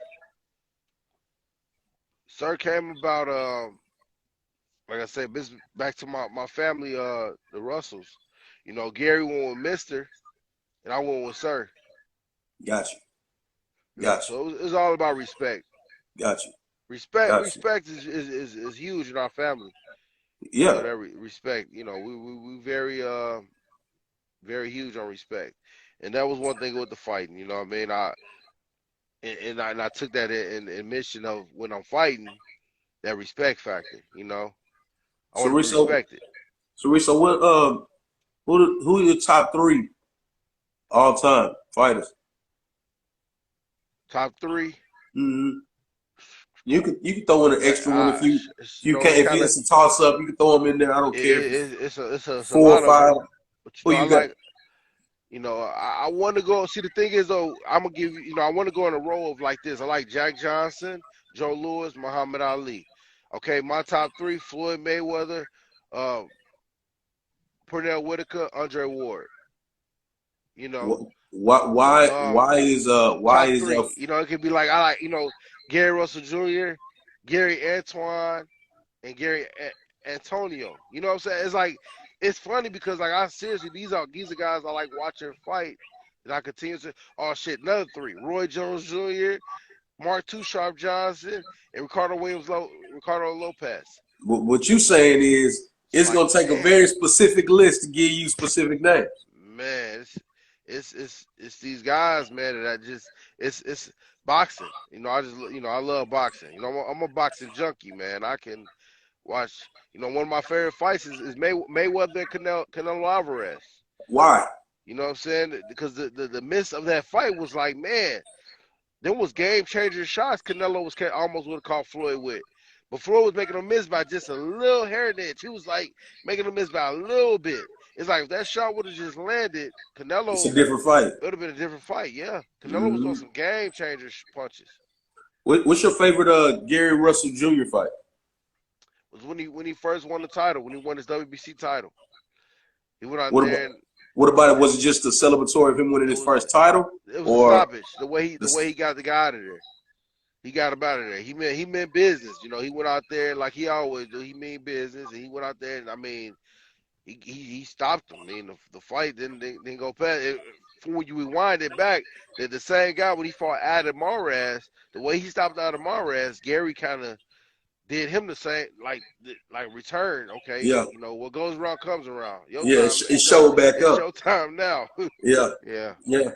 Sir came about, like I said, this back to my family, the Russells. Gary went with Mister, and I went with Sir. Got you. Yeah, Got you. so it's all about respect. Got you. Respect, Got you. respect is huge in our family. Yeah. That respect. We very huge on respect, and that was one thing with the fighting. You know what I mean? I took that in mission of when I'm fighting, that respect factor. I So want to be Riso, respected. what who are your top three all time fighters? Top three. Hmm. You can throw in an Man, extra one if you can't it's if kind of it's a toss up. You can throw them in there. I don't care if it's it's a four lot or of five. them, but Who I you got? like. I want to go. See, the thing is, though, I'm gonna give you. I want to go on a roll of like this. I like Jack Johnson, Joe Louis, Muhammad Ali. Okay, my top three: Floyd Mayweather, uh, Pernell Whitaker, Andre Ward. You know, um, Why top is three. It could be like I like Gary Russell Jr., Gary Antoine, and Antonio. You know what I'm saying? It's like it's funny because like I seriously these are guys I like watching fight. And I continue to shit, another three. Roy Jones Jr., Mark Two Sharp Johnson, and Ricardo Lopez. what you saying is It's it's like, gonna take a damn, very specific list to give you specific names. man, it's these guys, man, that I just it's boxing. I love boxing. I'm a boxing junkie, man. I can watch. One of my favorite fights is Mayweather and Canelo Alvarez. Why? You know what I'm saying? Because the miss of that fight was like, man, there was game changer shots. Canelo almost would have caught Floyd with, but Floyd was making a miss by just a little hair inch. He was like making a miss by a little bit. It's like if that shot would have just landed, It's a Canelo, different fight. it would have been a different fight. Yeah, Canelo was on Hmm. some game changer punches. What's your favorite Gary Russell Jr. fight? It was when he first won the title, when he won his WBC title. He went out What about there and what about it? Was it just a celebratory of him winning it his was first title, it was a or stoppage. The way he this? got the guy out of there. He got him out of there. He meant business. He went out there like he always do. He mean business, and he went out there and he stopped him. The fight didn't go past. From when you rewind it back, that the same guy when he fought Adam Mares, the way he stopped Adam Mares, Gary kind of did him the same, like return. Okay, Yeah, what goes around comes around. Your yeah. time. It showed back It's up. your time now. Yeah, Yeah. yeah.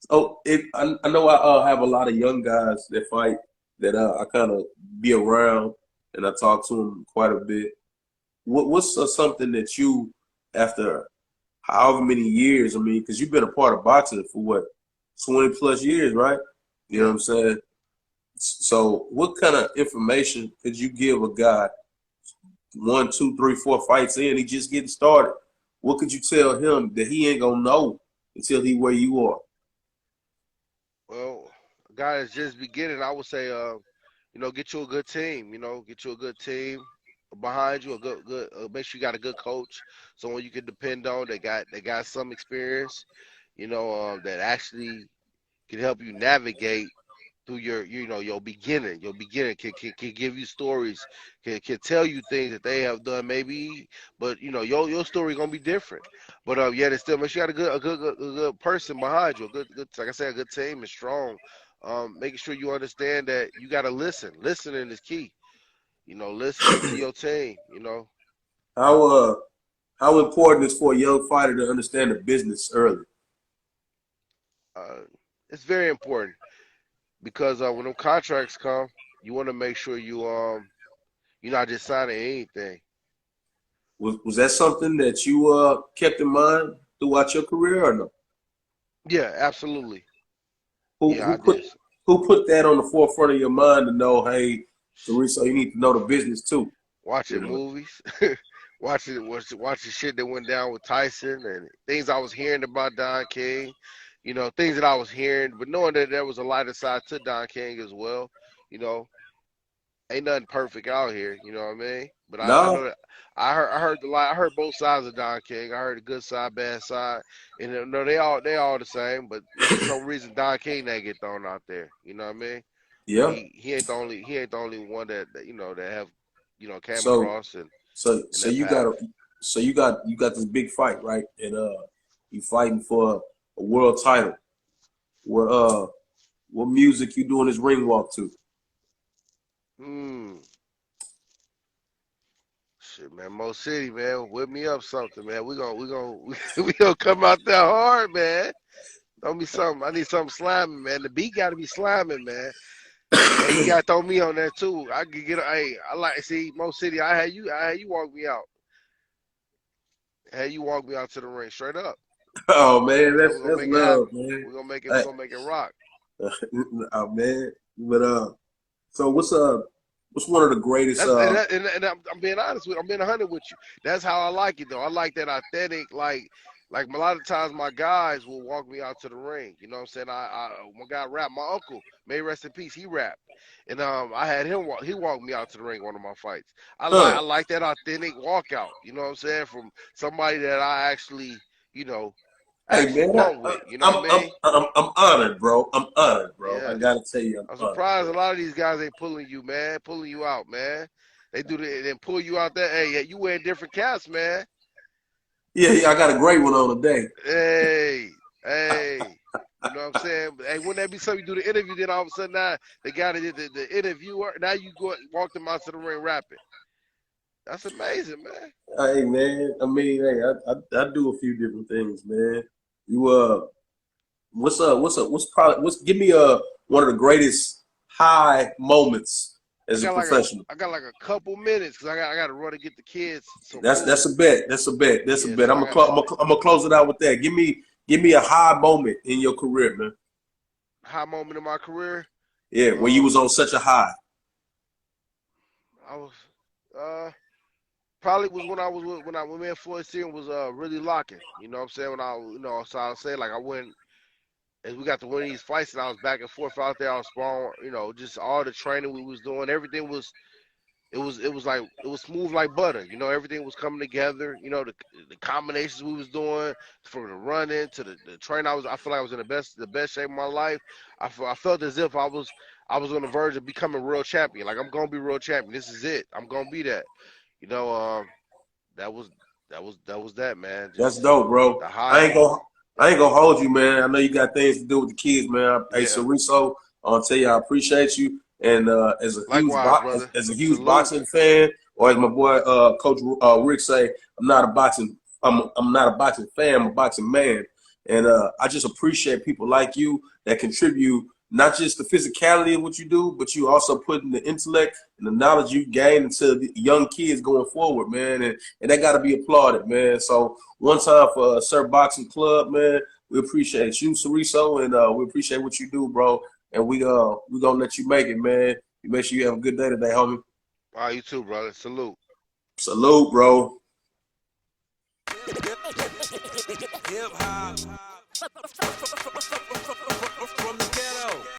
So I know I have a lot of young guys that fight that I kind of be around and I talk to them quite a bit. What's something that you, after however many years, I mean, because you've been a part of boxing for what, 20 plus years, right? You know what Yeah. I'm saying? So what kind of information could you give a guy one, two, three, four fights in, he just getting started? What could you tell him that he ain't gonna know until he where you are? Well, a guy that's just beginning, I would say, get you a good team. Get you a good team behind you. A good. Make sure you got a good coach, someone you can depend on. They got some experience. That actually can help you navigate through your beginning. Your beginning can give you stories, can tell you things that they have done maybe, but your story gonna be different. But yeah, they still make sure you got a good person behind you, a good like I said, a good team is strong. Making sure you understand that you gotta listen. Listening is key. Listening to your team. How how important is for a young fighter to understand the business early? Uh, it's very important because when them contracts come, you want to make sure you're not just signing anything. Was that something that you kept in mind throughout your career or no? Yeah, absolutely. Who Yeah, I who did. put who put that on the forefront of your mind to know, hey, Cerreso, you need to know the business too. You Watching know. movies, watching shit that went down with Tyson and things I was hearing about Don King, things that I was hearing, but knowing that there was a lighter side to Don King as well, you know, ain't nothing perfect out here, you know what I mean? But I know No, that I heard both sides of Don King. I heard the good side, bad side, and no, they all the same. But for some reason, Don King ain't get thrown out there. You know what I mean? But yeah. he ain't the only one that have came So across so in so that you got path. a you got this big fight, right? And you fighting for a world title. What music you doing this ring walk to? Hmm. Shit, man, Mo City, man, whip me up something, man. We gonna come out there hard, man. Throw me something. I need something slamming, man. The beat got to be slamming, man. And you got to throw me on that too. I could get. Hey, I like see Mo City. I had you walk me out. I had you walk me out to the ring straight up. Oh man, Yeah, that's we're gonna that's make it love, happen. man. We're gonna make it. We're Hey, gonna make it rock. oh man, but so what's one of the greatest That's and I'm being honest with. I'm being 100 with you. That's how I like it though. I like that authentic. Like a lot of times my guys will walk me out to the ring. You know what I'm saying? My guy rap. My uncle, may rest in peace. He rapped, and I had him. He walked me out to the ring one of my fights. I like huh? I like that authentic walkout. You know what I'm saying? From somebody that I actually you know Hey actually man, bump with. You know what I'm I I'm mean? I'm honored, bro. I'm honored, bro. I Yeah. gotta tell you, I'm I'm honored, surprised man. a lot of these guys ain't pulling you, man. Pulling you out, man. They do the then pull you out there. Hey, you wearing different caps, man. Yeah, yeah, I got a great one on today. Hey, hey. You know what I'm saying? But, hey, wouldn't that be something you do the interview, then all of a sudden now the guy that did the interviewer, now you go walk them out to the ring rapping. That's amazing, man. Hey man, I mean, hey, I do a few different things, man. You what's give me one of the greatest high moments I as a got like a professional. I got like a couple minutes because I got to run to get the kids some That's food. a bet. That's a bet. That's a Yeah, bet. so I got to I'm gonna close it out with that. Give me a high moment in your career, man. high moment in my career. Yeah, where you Um, was on such a high. I was uh probably was when I was when me and Floyd Sr. was really locking. You know what I'm saying? When so I was saying like I went as we got to win these fights and I was back and forth out there. I was sparring, just all the training we was doing, everything was it was like it was smooth like butter. Everything was coming together. The combinations we was doing from the running to the train. I feel like I was in the best shape of my life. I felt as if I was on the verge of becoming real champion. Like I'm gonna be real champion. This is it. I'm gonna be that. You know, that was that was that man. That's Just dope, bro. the high. I ain't gonna hold you, man. I know you got things to do with the kids, man. Hey, Yeah. Cerriso, I'll tell you, I appreciate you. And Likewise, brother. as a huge Salute. boxing fan, or as my boy Coach Rick say, I'm not a boxing fan. I'm a boxing man. And I just appreciate people like you that contribute not just the physicality of what you do, but you also put in the intellect and the knowledge you gain into the young kids going forward, man. And that got to be applauded, man. So one time for Sir Boxing Club, man. We appreciate you, Cerriso, and we appreciate what you do, bro. And we gonna let you make it, man. You make sure you have a good day today, homie. All right, you too, brother. Salute. Salute, bro. Hip hop.